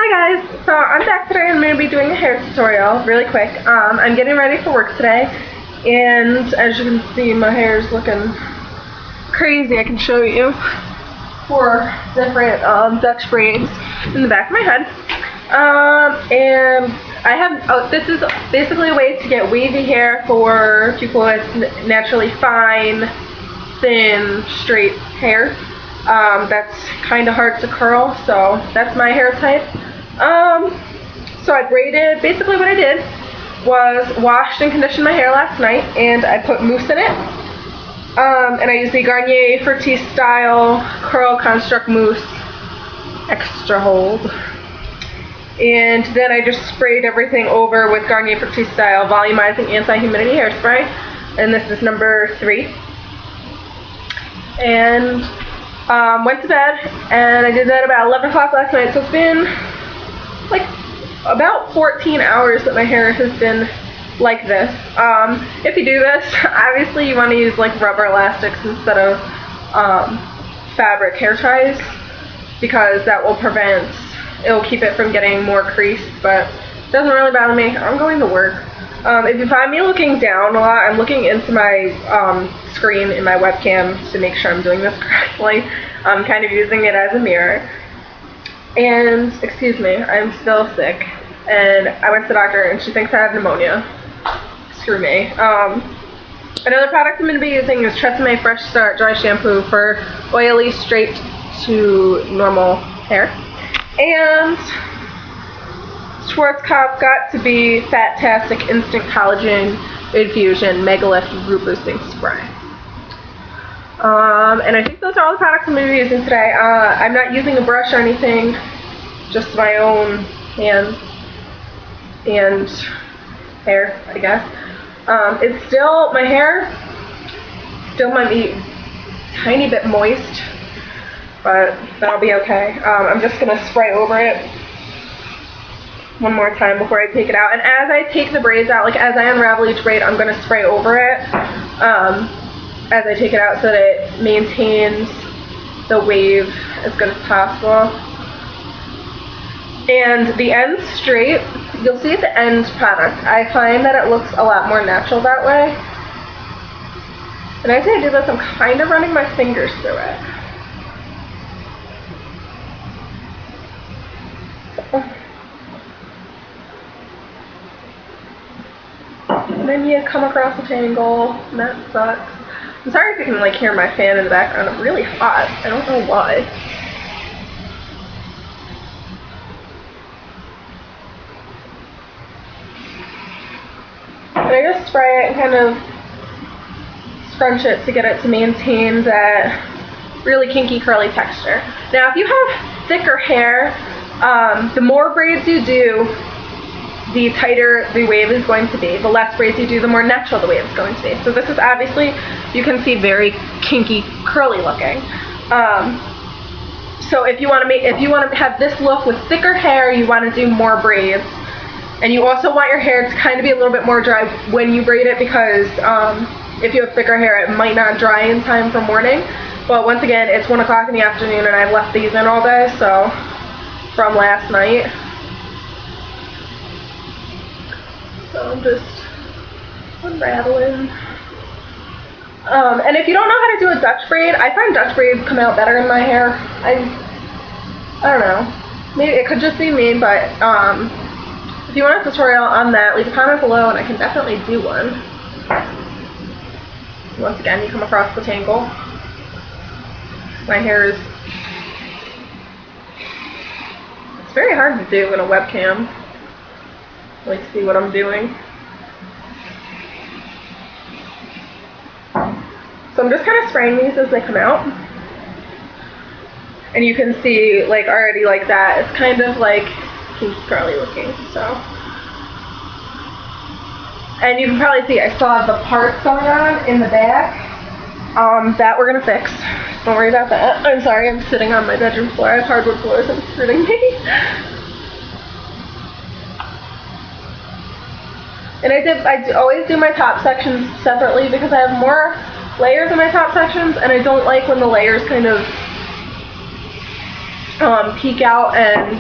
Hi guys, so I'm back today. I'm going to be doing a hair tutorial really quick. I'm getting ready for work today, and as you can see, my hair is looking crazy. I can show you 4 different Dutch braids in the back of my head. And I have, this is basically a way to get wavy hair for people with naturally fine, thin, straight hair. That's kind of hard to curl, so that's my hair type. So I braided, basically what I did was washed and conditioned my hair last night, and I put mousse in it. And I used the Garnier Fructis style curl construct mousse, extra hold. And then I just sprayed everything over with Garnier Fructis style volumizing anti-humidity hairspray, and this is number 3. And went to bed, and I did that about 11 o'clock last night, so it's been like about 14 hours that my hair has been like this. If you do this, obviously you want to use like rubber elastics instead of fabric hair ties, because that will prevent, it'll keep it from getting more creased, but it doesn't really bother me. I'm going to work. If you find me looking down a lot, I'm looking into my screen in my webcam to make sure I'm doing this correctly. I'm kind of using it as a mirror. And, excuse me, I'm still sick. And I went to the doctor and she thinks I have pneumonia. Screw me. Another product I'm going to be using is Tresume Fresh Start Dry Shampoo for oily, straight to normal hair. And Schwarzkopf got to be fat-tastic instant collagen infusion megalith root boosting spray. And I think those are all the products I'm going to be using today. I'm not using a brush or anything, just my own hands and hair, I guess. It's still, my hair still might be a tiny bit moist, but that'll be okay. I'm just going to spray over it one more time before I take it out. And as I take the braids out, like as I unravel each braid, I'm going to spray over it as I take it out so that it maintains the wave as good as possible. And the end straight, you'll see at the end product, I find that it looks a lot more natural that way. And as I do this, I'm kind of running my fingers through it. And then you come across a tangle, and that sucks. I'm sorry if you can like hear my fan in the background. It's really hot. I don't know why. And I just spray it and kind of scrunch it to get it to maintain that really kinky curly texture. Now if you have thicker hair, the more braids you do, the tighter the wave is going to be. The less braids you do, the more natural the wave is going to be. So this is obviously, you can see, very kinky, curly looking. So if you want to have this look with thicker hair, you want to do more braids. And you also want your hair to kind of be a little bit more dry when you braid it, because if you have thicker hair, it might not dry in time for morning. But once again, it's 1 o'clock in the afternoon and I've left these in all day, so from last night. So I'm just unraveling. And if you don't know how to do a Dutch braid, I find Dutch braids come out better in my hair. I don't know. Maybe it could just be me, but if you want a tutorial on that, leave a comment below and I can definitely do one. Once again, you come across the tangle. My hair is... It's very hard to do in a webcam. Like, see what I'm doing. So I'm just kind of spraying these as they come out. And you can see, like, already like that, it's kind of like kinky curly looking, so. And you can probably see I still have the parts going on in the back. That we're gonna fix. Don't worry about that. I'm sorry, I'm sitting on my bedroom floor. I have hardwood floors and it's hurting me. And I always do my top sections separately because I have more layers in my top sections, and I don't like when the layers kind of peek out and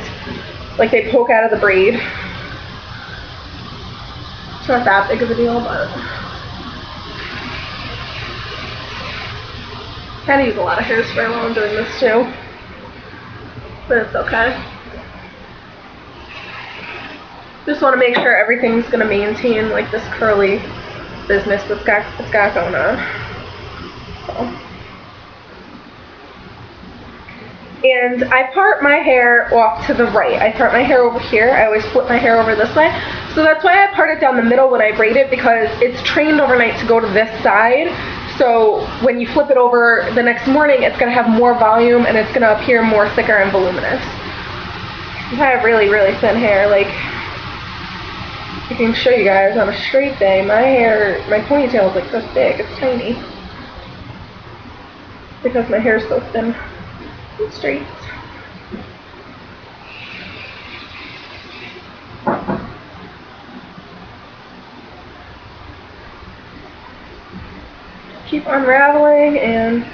like they poke out of the braid. It's not that big of a deal, but I kind of use a lot of hairspray while I'm doing this too, but it's okay. Just want to make sure everything's going to maintain like this curly business that's got going on. So. And I part my hair off to the right. I part my hair over here. I always flip my hair over this way. So that's why I part it down the middle when I braid it, because it's trained overnight to go to this side. So when you flip it over the next morning, it's going to have more volume and it's going to appear more thicker and voluminous. If I have really, really thin hair, like I can show you guys on a straight day, my hair, my ponytail is like this big. It's tiny because my hair is so thin and straight. Keep unraveling and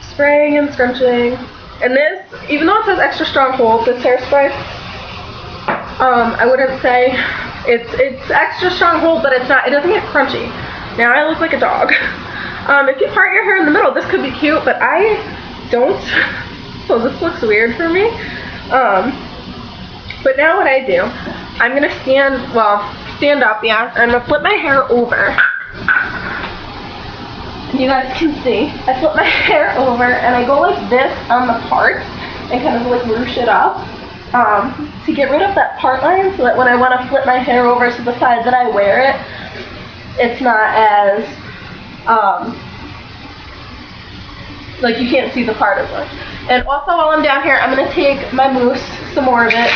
spraying and scrunching. And this, even though it says extra strong hold, this hairspray, I wouldn't say it's extra strong hold, but it's not. It doesn't get crunchy. Now I look like a dog. If you part your hair in the middle, this could be cute, but I don't. So this looks weird for me. But now what I do, I'm gonna stand up, yeah. I'm gonna flip my hair over. You guys can see, I flip my hair over and I go like this on the part and kind of like ruche it up to get rid of that part line, so that when I want to flip my hair over to the side that I wear it, it's not as like you can't see the part as much. And also while I'm down here, I'm going to take my mousse, some more of it.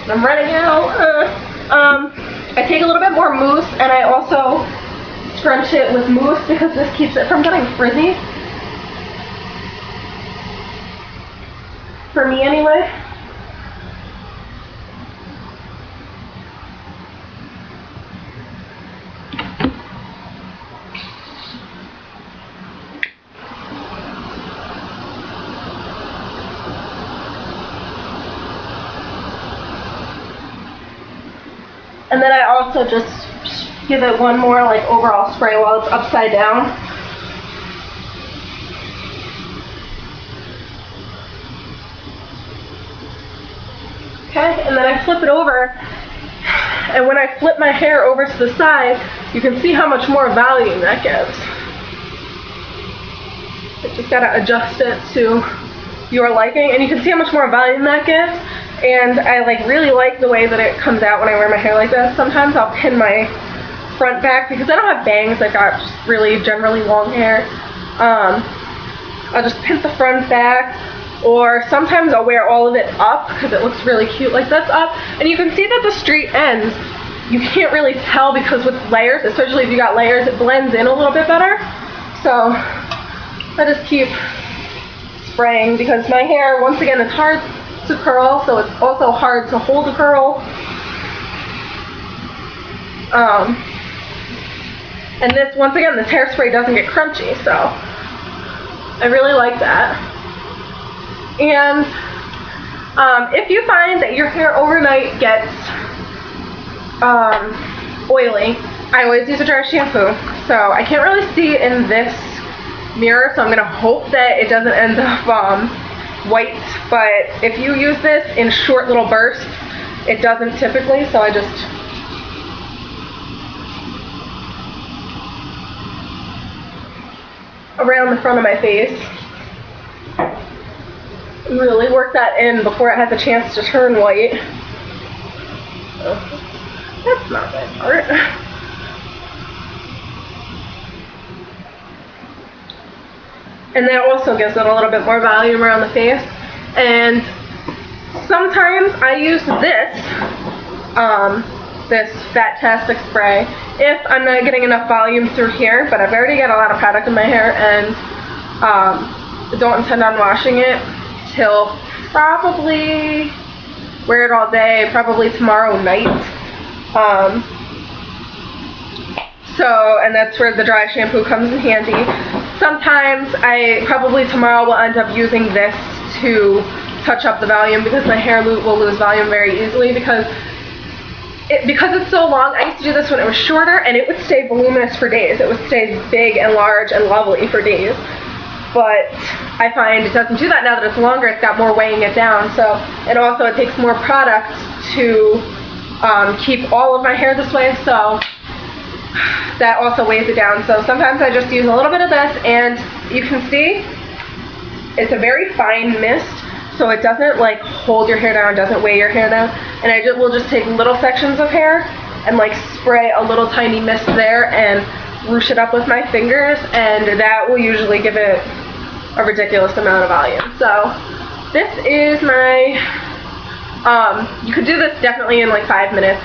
I'm running out. I take a little bit more mousse and I also scrunch it with mousse because this keeps it from getting frizzy. For me anyway. And then I also just give it one more like overall spray while it's upside down. Okay, and then I flip it over, and when I flip my hair over to the side, you can see how much more volume that gives. You just gotta adjust it to your liking, and you can see how much more volume that gives. And I like really like the way that it comes out when I wear my hair like this. Sometimes I'll pin my front back because I don't have bangs. I've got just really generally long hair. I'll just pin the front back, or sometimes I'll wear all of it up because it looks really cute like this up. And you can see that the straight ends, you can't really tell because with layers, especially if you got layers, it blends in a little bit better. So I just keep spraying because my hair, once again, it's hard to curl, so it's also hard to hold a curl. And this, once again, this hairspray doesn't get crunchy, so I really like that. And if you find that your hair overnight gets oily, I always use a dry shampoo. So I can't really see it in this mirror, so I'm gonna hope that it doesn't end up white, but if you use this in short little bursts, it doesn't typically, so I just around the front of my face and really work that in before it has a chance to turn white. So, that's not my part. And that also gives it a little bit more volume around the face. And sometimes I use this, this fat-tastic spray if I'm not getting enough volume through here, but I've already got a lot of product in my hair and don't intend on washing it till probably, wear it all day, probably tomorrow night. And that's where the dry shampoo comes in handy. Sometimes I probably tomorrow will end up using this to touch up the volume, because my hair will lose volume very easily because it's so long. I used to do this when it was shorter, and it would stay voluminous for days. It would stay big and large and lovely for days. But I find it doesn't do that now that it's longer. It's got more weighing it down. So, and also it takes more product to keep all of my hair this way. So that also weighs it down. So sometimes I just use a little bit of this, and you can see it's a very fine mist. So it doesn't like hold your hair down, doesn't weigh your hair down. And I will just take little sections of hair and like spray a little tiny mist there and ruche it up with my fingers, and that will usually give it a ridiculous amount of volume. So this is my, you could do this definitely in like 5 minutes.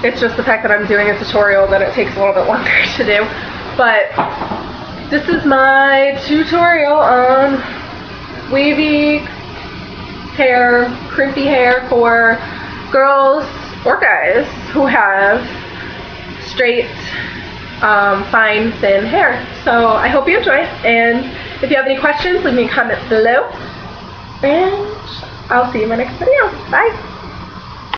It's just the fact that I'm doing a tutorial that it takes a little bit longer to do. But this is my tutorial on wavy hair, crimpy hair for girls or guys who have straight, fine, thin hair. So I hope you enjoy it, and if you have any questions, leave me a comment below, and I'll see you in my next video. Bye!